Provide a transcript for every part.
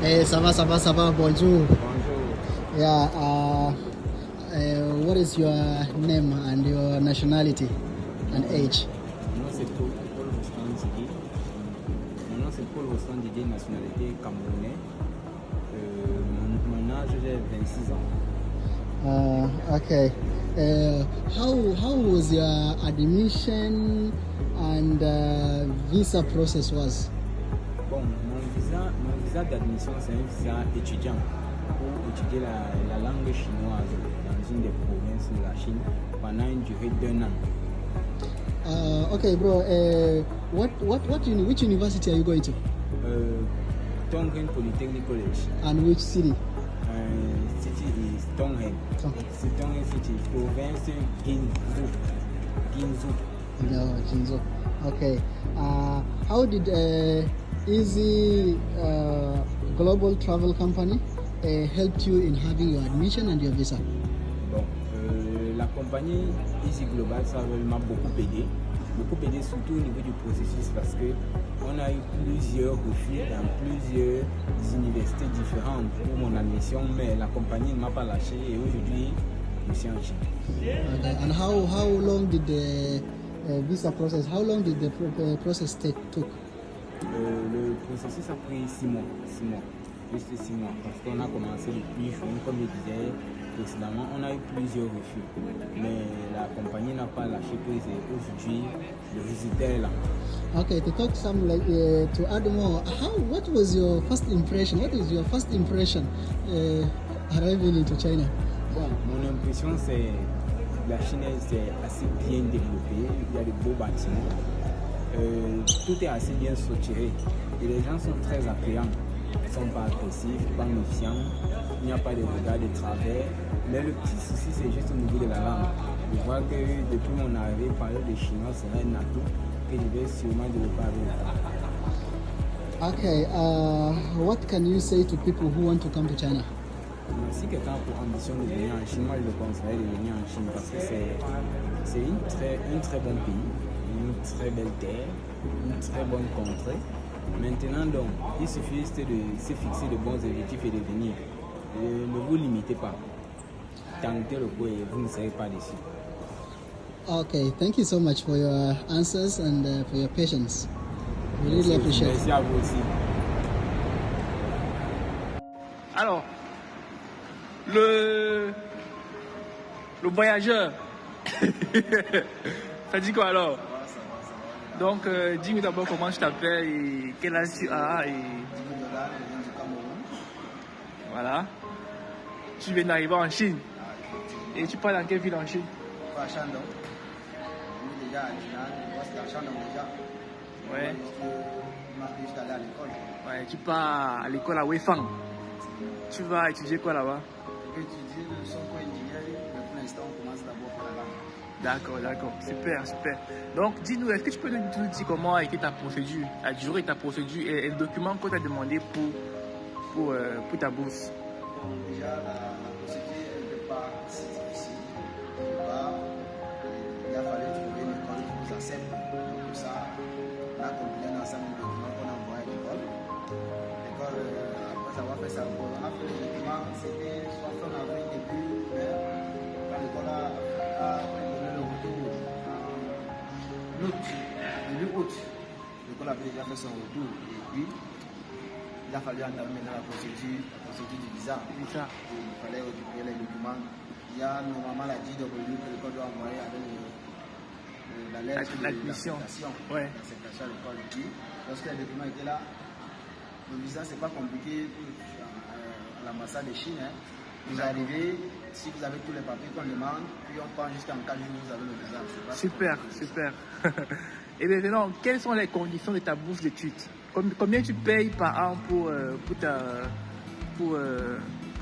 Ça va, bonjour. Bonjour. Yeah, what is your name and your nationality and age? Mon nom c'est Paul Rostan Didier. Mon nom c'est Paul Rostan Didier, nationalité camerounais. Mon âge, j'ai 26 ans. Okay. How was your admission and visa process was? Bon, mon visa d'admission, c'est un visa étudiant pour étudier la langue chinoise dans une des provinces de la Chine pendant une durée d'1 an. Okay, bro. Which university are you going to? Tongheng Polytechnic College. And which city? City is Tongheng. C'est Tongheng City, province Ginzu. No, Jinzo. Okay. How did Easy Global Travel Company helped you in having your admission and your visa? Bon, la compagnie Easy Global Travel m'a beaucoup aidé surtout au niveau du processus parce que on a eu plusieurs refus dans plusieurs universités différentes pour mon admission, mais la compagnie ne m'a pas lâché et aujourd'hui je suis en Chine. Okay. And how long did the visa process? How long did the process took? Le processus a pris 6 mois, juste 6 mois, parce qu'on a commencé depuis juin, comme je disais précédemment, on a eu plusieurs refus, mais la compagnie n'a pas lâché prise et aujourd'hui le résultat est là. Okay, to talk some to add more, what was your first impression? What is your first impression arriving into China? Bon, mon impression c'est la Chine c'est assez bien développée, il y a de beaux bâtiments, tout est assez bien structuré et les gens sont très accueillants, ils ne sont pas agressifs, pas méfiants, il n'y a pas de regard de travers, mais le petit souci c'est juste au niveau de la langue. Je vois que depuis mon arrivée, parler de chinois c'est un atout que je vais sûrement développer avec. Okay, what can you say to people who want to come to China? Si quelqu'un a pour ambition de venir en Chine, moi je le conseillerais de venir en Chine parce que c'est un très bon pays, une très belle terre, une très bonne contrée. Maintenant donc, il suffit juste de se fixer de bons objectifs et de venir. Ne vous limitez pas. Tentez le coup et vous ne serez pas déçus. Okay, thank you so much for your answers and for your patience. We really appreciate it. Merci à vous aussi. Alors, le voyageur, ça dit quoi alors? Donc, dis-moi d'abord comment je t'appelle et quel âge tu as et... Voilà. Tu viens d'arriver en Chine. Et tu parles dans quelle ville en Chine? À Shandong. On est déjà à Shandong déjà. Ouais. Juste aller à l'école. Ouais, tu pars à l'école à Weifang. Tu vas étudier quoi là-bas? Étudier le software engineering, mais pour l'instant on commence d'abord par la langue. D'accord. Super. Donc, dis-nous, est-ce que tu peux nous dire comment a été ta procédure, la durée de ta procédure et le document qu'on t'a demandé pour ta bourse? Déjà, la procédure n'est pas si difficile. Il a fallu trouver une école qui nous accepte. Donc, pour ça, on a compilé un ensemble de documents qu'on a envoyés à l'école. L'école, après avoir fait ça, on a fait les documents, c'était soit fin avril, début mai. Quand l'école a donné le retour en août, début août, l'école avait déjà fait son retour. Et puis, il a fallu entamer maintenant la procédure du visa. Il fallait récupérer les documents. Il y a normalement la DW que l'école doit envoyer avec la lettre l'admission. Ouais. L'acceptation à l'école. Et puis, lorsque les documents étaient là, le visa, c'est pas compliqué à l'ambassade de Chine. Hein. Vous arrivez, si vous avez tous les papiers qu'on demande, puis on part jusqu'en 4 jours, vous avez le visa. Super. Et maintenant, quelles sont les conditions de ta bourse d'études? Combien tu payes par an pour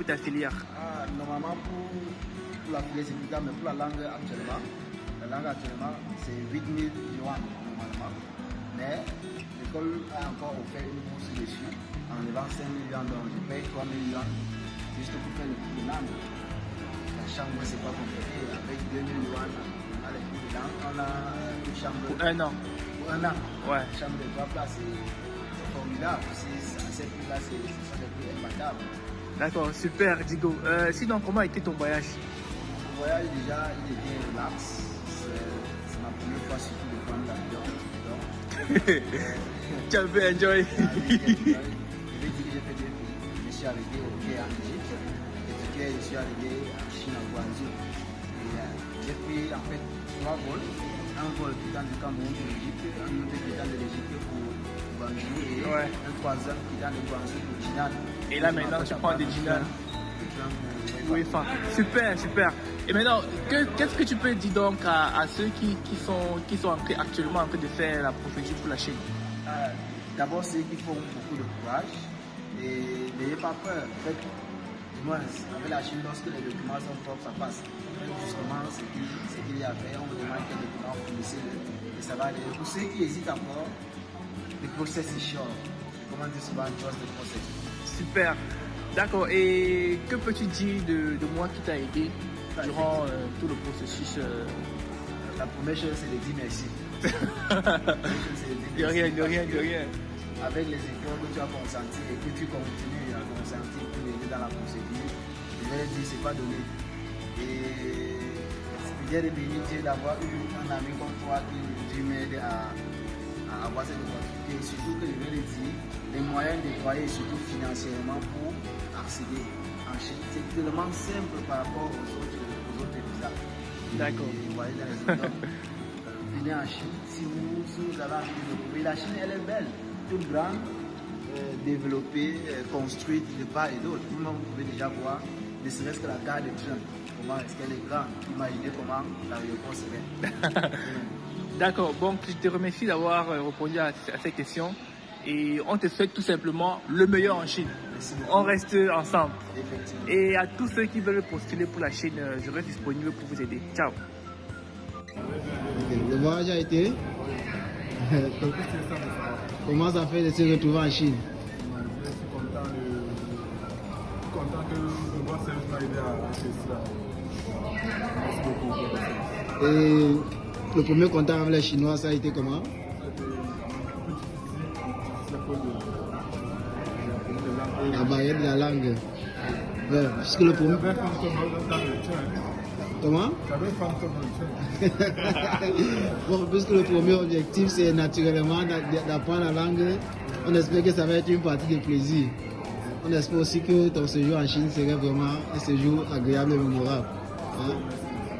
ta filière? Normalement, pour la filière, c'est plus tard, mais pour la langue actuellement, c'est 8 000 yuan normalement. Mais l'école a encore offert une bourse dessus en levant 5 000 yuan, donc je paye 3 000 yuan juste pour faire le cours de langue. La chambre, c'est pas compliqué, avec 2 000 yuan, on a les cours de langue, on a une chambre. Pour 1 an? Pour 1 an. Ouais. Une chambre de 3 places, c'est formidable, c'est ces prix-là, ce sont des prix imbattables. D'accord, super, Digo. Sinon, comment a été ton voyage? Le voyage, déjà, il est bien relax. C'est ma première fois surtout de prendre l'avion. Tu as fait enjoy. Je vais dire que j'ai fait 2 pays. Je suis arrivé au Caire en Égypte. Et du Caire, je suis arrivé en Chine, à Guangzhou. Et j'ai pris en fait 3 vols. Un vol quittant du Cameroun pour l'Égypte, un autre quittant de l'Égypte pour Guangzhou et un troisième quittant de Guangzhou pour Jinan. Et là maintenant tu prends des Jinan. Oui, enfin, super, super. Et maintenant, qu'est-ce que tu peux dire donc à ceux qui sont actuellement en train de faire la procédure pour la Chine? D'abord, c'est qu'il faut beaucoup de courage et n'ayez pas peur. En fait, du moins, avec la Chine, lorsque les documents sont propres, ça passe. Justement, ce qu'il y a à faire, on vous demande quel document vous fournissez-le et ça va aller. Pour ceux qui hésitent encore, le process est short. Comment dire souvent, trust the process. Super. D'accord. Et que peux-tu dire de moi qui t'a aidé durant tout le processus? La première chose, c'est de dire merci. De rien. Avec les efforts que tu as consentis et que tu continues à consentir pour aider dans la procédure, je vais dire, c'est pas donné. Et c'est bien de bénir Dieu d'avoir eu un ami comme toi qui m'aide à avoir cette opportunité. Et surtout que je vais le dire, les moyens déployés, surtout financièrement, pour accéder en Chine. C'est tellement simple par rapport aux autres visas. D'accord. Vous voyez dans les autres. Venez en Chine, si vous avez envie de découvrir, la Chine elle est belle, toute grande, développée, construite de part et d'autre. Vous-même vous pouvez déjà voir, ne serait-ce que la gare de train, comment est-ce qu'elle est grande, imaginez comment l'aéroport serait. D'accord, bon, je te remercie d'avoir répondu à ces questions et on te souhaite tout simplement le meilleur en Chine. On reste ensemble. Et à tous ceux qui veulent postuler pour la Chine, je reste disponible pour vous aider. Ciao. Le voyage a été. Comment ça fait de se retrouver en Chine? Je suis content que le bon service m'a aidé à réussir cela. Merci beaucoup. Et le premier contact avec les Chinois, ça a été comment? La barrière de la langue. Ouais, puisque le premier... Comment? Bon, puisque le premier objectif, c'est naturellement d'apprendre la langue, on espère que ça va être une partie de plaisir. On espère aussi que ton séjour en Chine serait vraiment un séjour agréable et mémorable. Hein?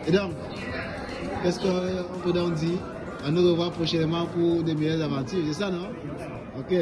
Et donc, qu'est-ce qu'on peut donc dire? À nous revoir prochainement pour de meilleures aventures, c'est ça, non? Ok.